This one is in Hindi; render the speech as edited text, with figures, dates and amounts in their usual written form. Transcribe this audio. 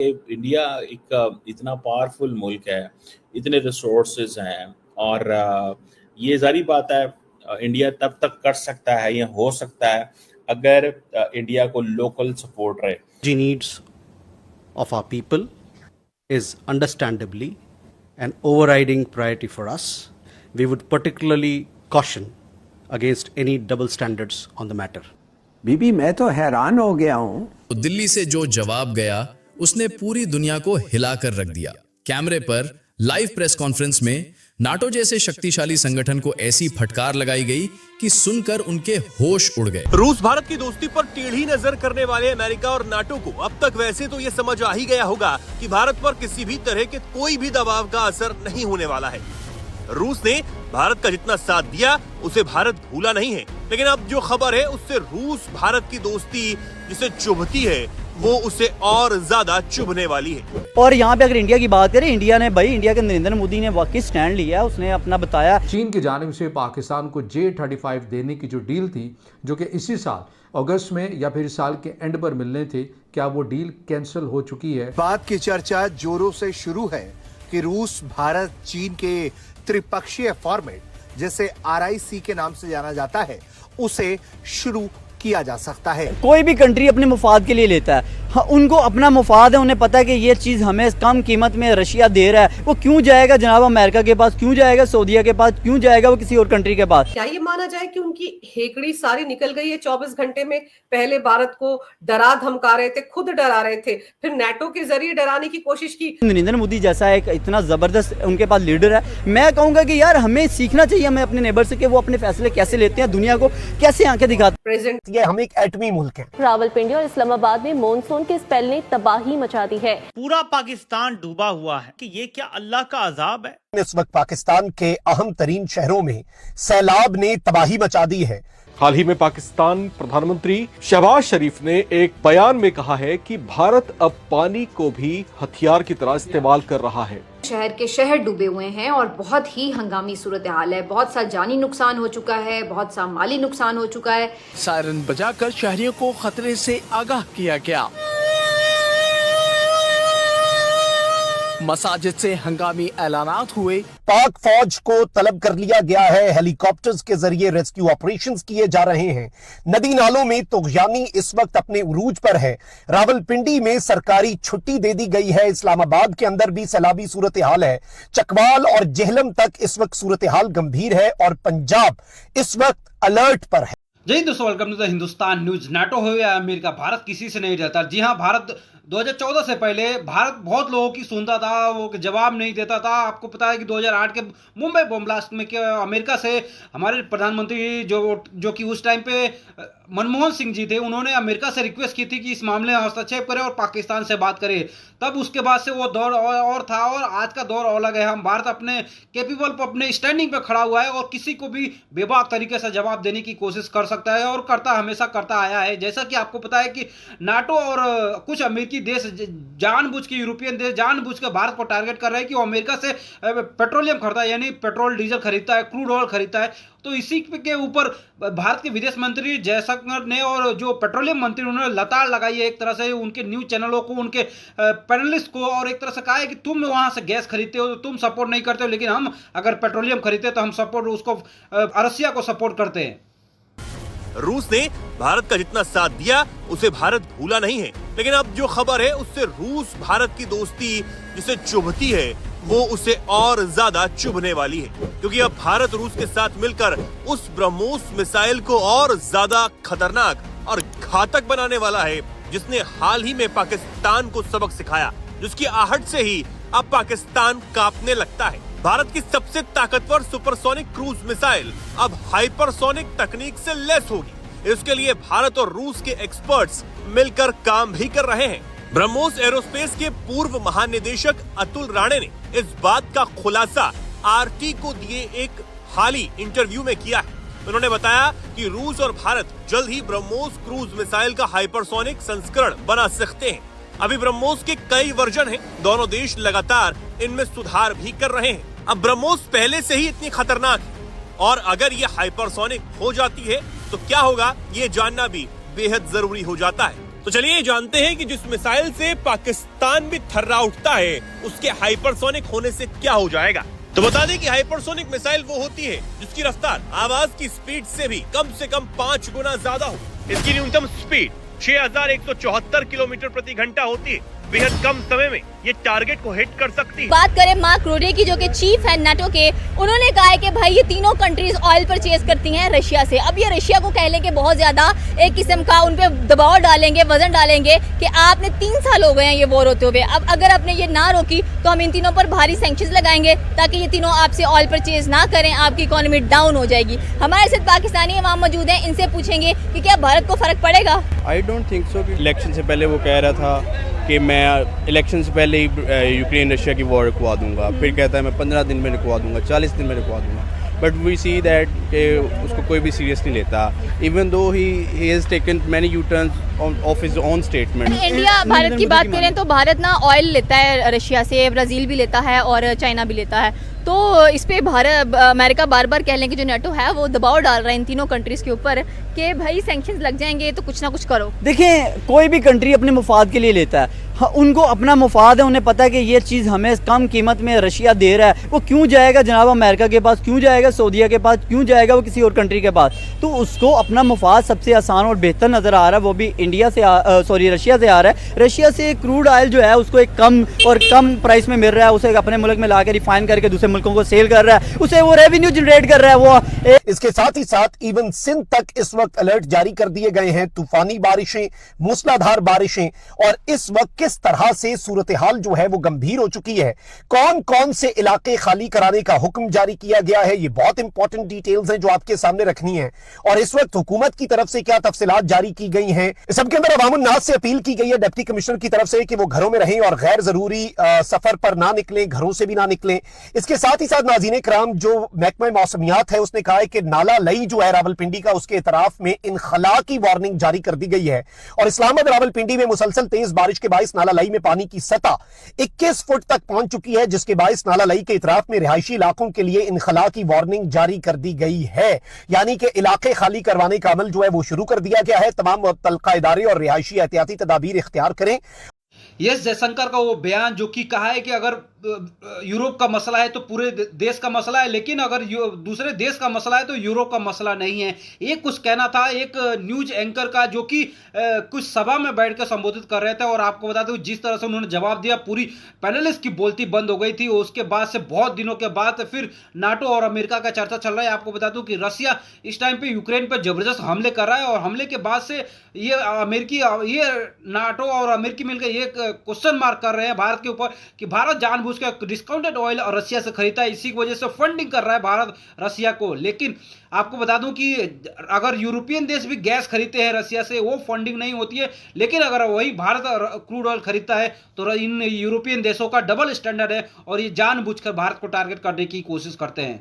इंडिया एक इतना पावरफुल मुल्क है, इतने रिसोर्सेज हैं और ये ज़ाहिर बात है इंडिया तब तक कर सकता है या हो सकता है अगर इंडिया को लोकल सपोर्ट रहे। The needs of our people is understandably an overriding priority for us. We would particularly caution against any double standards on the matter. बीबी मैं तो हैरान हो गया हूँ। तो दिल्ली से जो जवाब गया उसने पूरी दुनिया को हिलाकर रख दिया। कैमरे पर लाइव प्रेस कॉन्फ्रेंस में नाटो जैसे शक्तिशाली संगठन को ऐसी फटकार लगाई गई कि सुनकर उनके होश उड़ गए। रूस भारत की दोस्ती पर टेढ़ी नजर करने वाले अमेरिका और नाटो को अब तक वैसे तो ये समझ आ ही गया होगा कि भारत पर किसी भी तरह के कोई भी दबाव का असर नहीं होने वाला है। रूस ने भारत का जितना साथ दिया उसे भारत भूला नहीं है, लेकिन अब जो खबर है उससे रूस भारत की दोस्ती जिसे चुभती है वो उसे और ज्यादा चुभने वाली है। और यहाँ पे अगर इंडिया की बात करें, इंडिया के नरेंद्र मोदी ने वाकई स्टैंड लिया, उसने अपना बताया। चीन की जानिब से पाकिस्तान को J-35 देने की जो डील थी, जो कि इसी साल अगस्त में या फिर साल के एंड पर मिलने थे, क्या वो डील कैंसिल हो चुकी है? बात की चर्चा जोरों से शुरू है कि रूस भारत चीन के त्रिपक्षीय फॉर्मेट जिसे RIC के नाम से जाना जाता है उसे शुरू किया जा सकता है। कोई भी कंट्री अपने मुफाद के लिए लेता है, हाँ, उनको अपना मुफाद है, उन्हें पता है कि ये चीज़ हमें कम कीमत में रशिया दे रहा है, वो क्यों जाएगा जनाब अमेरिका के पास, क्यों जाएगा सऊदीया के पास, क्यों जाएगा वो किसी और कंट्री के पास? क्या ये माना जाए कि उनकी हेकड़ी सारी निकल गई है 24 घंटे में? पहले भारत को डरा धमका रहे थे, खुद डरा रहे थे, फिर नेटो के जरिए डराने की कोशिश की। नरेंद्र मोदी जैसा एक इतना जबरदस्त उनके पास लीडर है, मैं कहूंगा कि यार हमें सीखना चाहिए हमें अपने नेबर से कि वो अपने फैसले कैसे लेते हैं, दुनिया को कैसे आंखें दिखाते हैं। प्रेजेंट ये हम एक एटमी मुल्क है। रावलपिंडी और इस्लामाबाद में मॉनसून के स्पेल ने तबाही मचा दी है। पूरा पाकिस्तान डूबा हुआ है कि ये क्या अल्लाह का अजाब है। इस वक्त पाकिस्तान के अहम तरीन शहरों में सैलाब ने तबाही मचा दी है। हाल ही में पाकिस्तान प्रधानमंत्री शहबाज शरीफ ने एक बयान में कहा है कि भारत अब पानी को भी हथियार की तरह इस्तेमाल कर रहा है। शहर के शहर डूबे हुए हैं और बहुत ही हंगामी सूरत हाल है। बहुत सा जानी नुकसान हो चुका है, बहुत सा माली नुकसान हो चुका है। सायरन बजाकर शहरियों को खतरे से आगाह किया गया। मसाजिद से हंगामी ऐलानात हुए। पाक फौज को तलब कर लिया गया है, हेलीकॉप्टर्स के जरिए रेस्क्यू ऑपरेशंस किए जा रहे हैं। नदी नालों में तुगयानी इस वक्त अपने उरूज पर है। रावलपिंडी में सरकारी छुट्टी दे दी गई है। इस्लामाबाद के अंदर भी सैलाबी सूरत हाल है। चकवाल और जेहलम तक इस वक्त सूरत हाल गंभीर है और पंजाब इस वक्त अलर्ट पर है। जय दोस्तों, welcome to the Hindustan news. NATO हो या अमेरिका, भारत किसी से नहीं डरता। जी हाँ, भारत 2014 से पहले भारत बहुत लोगों की सुनता था, वो जवाब नहीं देता था। आपको पता है कि 2008 के मुंबई बम ब्लास्ट में क्या अमेरिका से हमारे प्रधानमंत्री जो कि उस टाइम पे मनमोहन सिंह जी थे, उन्होंने अमेरिका से रिक्वेस्ट की थी कि इस मामले में हस्तक्षेप करें और पाकिस्तान से बात करें। तब उसके बाद से वो दौर और था और आज का दौर अलग है। हम भारत अपने कैपेबल पर अपने स्टैंडिंग पे खड़ा हुआ है और किसी को भी बेबाक तरीके से जवाब देने की कोशिश कर सकता है और हमेशा करता आया है। जैसा कि आपको पता है कि नाटो और कुछ अमेरिकी देश जानबूझ के, यूरोपियन देश जानबूझ के भारत को टारगेट कर रहे हैं कि वो अमेरिका से पेट्रोलियम खरीदता है, यानी पेट्रोल डीजल खरीदता है, क्रूड ऑयल खरीदता है। तो इसी के ऊपर भारत के विदेश मंत्री जयशंकर ने और जो पेट्रोलियम मंत्री उन्होंने लताड़ लगाई है एक तरह से उनके न्यूज चैनलों को, उनके पैनलिस्ट को, और एक तरह से कहा है कि तुम वहां से गैस खरीदते हो तो तुम सपोर्ट नहीं करते हो, लेकिन हम अगर पेट्रोलियम खरीदते तो हम सपोर्ट उसको रसिया को सपोर्ट करते हैं। रूस ने भारत का जितना साथ दिया उसे भारत भूला नहीं है, लेकिन अब जो खबर है उससे रूस भारत की दोस्ती जिसे चुभती है वो उसे और ज्यादा चुभने वाली है, क्योंकि अब भारत रूस के साथ मिलकर उस ब्रह्मोस मिसाइल को और ज्यादा खतरनाक और घातक बनाने वाला है जिसने हाल ही में पाकिस्तान को सबक सिखाया, जिसकी आहट से ही अब पाकिस्तान कांपने लगता है। भारत की सबसे ताकतवर सुपरसोनिक क्रूज मिसाइल अब हाइपरसोनिक तकनीक से लैस होगी। इसके लिए भारत और रूस के एक्सपर्ट्स मिलकर काम भी कर रहे हैं। ब्रह्मोस एरोस्पेस के पूर्व महानिदेशक अतुल राणे ने इस बात का खुलासा RT को दिए एक हाली इंटरव्यू में किया है। उन्होंने बताया कि रूस और भारत जल्द ही ब्रह्मोस क्रूज मिसाइल का हाइपरसोनिक संस्करण बना सकते हैं। अभी ब्रह्मोस के कई वर्जन हैं, दोनों देश लगातार इनमें सुधार भी कर रहे हैं। अब ब्रह्मोस पहले से ही इतनी खतरनाक है और अगर ये हाइपरसोनिक हो जाती है तो क्या होगा, ये जानना भी बेहद जरूरी हो जाता है। तो चलिए जानते हैं कि जिस मिसाइल से पाकिस्तान भी थर्रा उठता है उसके हाइपरसोनिक होने से क्या हो जाएगा। तो बता दें कि हाइपरसोनिक मिसाइल वो होती है जिसकी रफ्तार आवाज की स्पीड से भी कम 5 गुना ज्यादा हो। इसकी न्यूनतम स्पीड 6174 किलोमीटर प्रति घंटा होती है। बेहद कम समय में ये टारगेट को हिट कर सकती है। बात करें मार्क रूटे की, जो कि चीफ है नाटो के, उन्होंने कहा है कि भाई ये तीनों कंट्रीज ऑयल परचेज करती हैं रशिया से। अब ये रशिया को कह लेंगे बहुत ज्यादा एक किस्म का उन पे दबाव डालेंगे, वजन डालेंगे कि आपने 3 साल हो गए हैं ये वॉर होते हुए, अब अगर आपने ये ना रोकी तो हम इन तीनों पर भारी सैंक्शंस लगाएंगे ताकि ये तीनों आपसे ऑयल परचेज ना करें, आपकी इकोनॉमी डाउन हो जाएगी। हमारे साथ पाकिस्तानी अवाम मौजूद हैं, इनसे पूछेंगे कि क्या भारत को फर्क पड़ेगा। I don't think so. Election से पहले वो कह रहा था कि मैं इलेक्शन से पहले ही यूक्रेन रशिया की वॉर रुकवा दूंगा, फिर कहता है मैं 15 दिन में रुकवा दूंगा, 40 दिन में रुकवा दूंगा। बट वी सी दैट कि उसको कोई भी सीरियस नहीं लेता, even though he has taken many you turns of his own statement. India Bharat की बात करें तो भारत ना ऑयल लेता है रशिया से, ब्राज़ील भी लेता है और चाइना भी लेता है। तो इस पे भारत अमेरिका बार बार कह लें कि जो नेटो है वो दबाव डाल रहा है इन तीनों कंट्रीज़ के ऊपर कि भाई सैंक्शंस लग जाएंगे तो कुछ ना कुछ करो। देखें, कोई भी कंट्री अपने मुफाद के लिए लेता है, हाँ, उनको अपना मुफाद है, उन्हें पता है कि ये चीज़ हमें कम कीमत में रशिया दे रहा है। वो क्यों जाएगा जनाब अमेरिका के पास, क्यों जाएगा सऊदीया के पास, क्यों जाएगा वो किसी और कंट्री के पास। तो उसको अपना मुफाद सबसे आसान और बेहतर नज़र आ रहा है, वो भी रशिया से आ रहा है। रशिया से क्रूड ऑयल जो है उसको एक कम प्राइस में मिल रहा है, उसे अपने मुल्क में ला के रिफाइन करके दूसरे मुल्कों को सेल कर रहा है, उसे वो रेवेन्यू जनरेट कर रहा है वो। इसके साथ ही साथ इवन सिंध तक इस वक्त अलर्ट जारी कर दिए गए हैं। तूफानी बारिशें, मूसलाधार बारिशें, और इस वक्त किस तरह से सूरत हाल जो है वो गंभीर हो चुकी है, कौन कौन से इलाके खाली कराने का हुक्म जारी किया गया है, ये बहुत इंपॉर्टेंट डिटेल्स हैं जो आपके सामने रखनी है। और इस वक्त हुकूमत की तरफ से क्या तफसीलात जारी की गई हैं, सबके अंदर अवामुन नास से अपील की गई है डिप्टी कमिश्नर की तरफ से कि वो घरों में रहें और गैर जरूरी सफर पर ना निकलें, घरों से भी ना निकलें। इसके साथ ही साथ नाज़रीन इकराम, जो महकमा मौसमियात है उसने कहा है कि नाला लई जो है रावलपिंडी का, उसके इतराफ में इनखला की वार्निंग जारी कर दी गई है। और इस्लामाबाद रावलपिंडी में मुसलसल तेज बारिश के बाइस नाला लई में पानी की सतह 21 फुट तक पहुंच चुकी है, जिसके बाइस नाला लई के इतराफ में रिहायशी इलाकों के लिए इनखला की वार्निंग जारी कर दी गई है। यानी कि इलाके खाली करवाने का अमल जो है वो शुरू कर दिया गया है। तमाम मुतल्लिका इदारे और रिहायशी एहतियाती तदाबीर इख्तियार करें। एस जयशंकर का वो बयान जो कि कहा है कि अगर यूरोप का मसला है तो पूरे देश का मसला है, लेकिन अगर दूसरे देश का मसला है तो यूरोप का मसला नहीं है। एक कुछ कहना था एक न्यूज एंकर का जो कि कुछ सभा में बैठ कर संबोधित कर रहे थे, और आपको बता दूं जिस तरह से उन्होंने जवाब दिया पूरी पैनलिस्ट की बोलती बंद हो गई थी। उसके बाद से बहुत दिनों के बाद फिर नाटो और अमेरिका का चर्चा चल रहा है। आपको बता दूं कि रशिया इस टाइम पे यूक्रेन पर जबरदस्त हमले कर रहा है, और हमले के बाद से ये नाटो और अमेरिकी मिलकर ये क्वेश्चन मार्क कर रहे हैं भारत के ऊपर कि भारत जानबूझकर डिस्काउंटेड ऑयल और रशिया से खरीदता है, इसी की वजह से फंडिंग कर रहा है भारत रशिया को। लेकिन आपको बता दूं कि अगर यूरोपियन देश भी गैस खरीदते हैं रशिया से, वो फंडिंग नहीं होती है। लेकिन अगर वही भारत क्रूड ऑयल खरीदता है तो इन यूरोपियन देशों का डबल स्टैंडर्ड है, और ये जानबूझकर भारत को टारगेट करने की कोशिश करते हैं।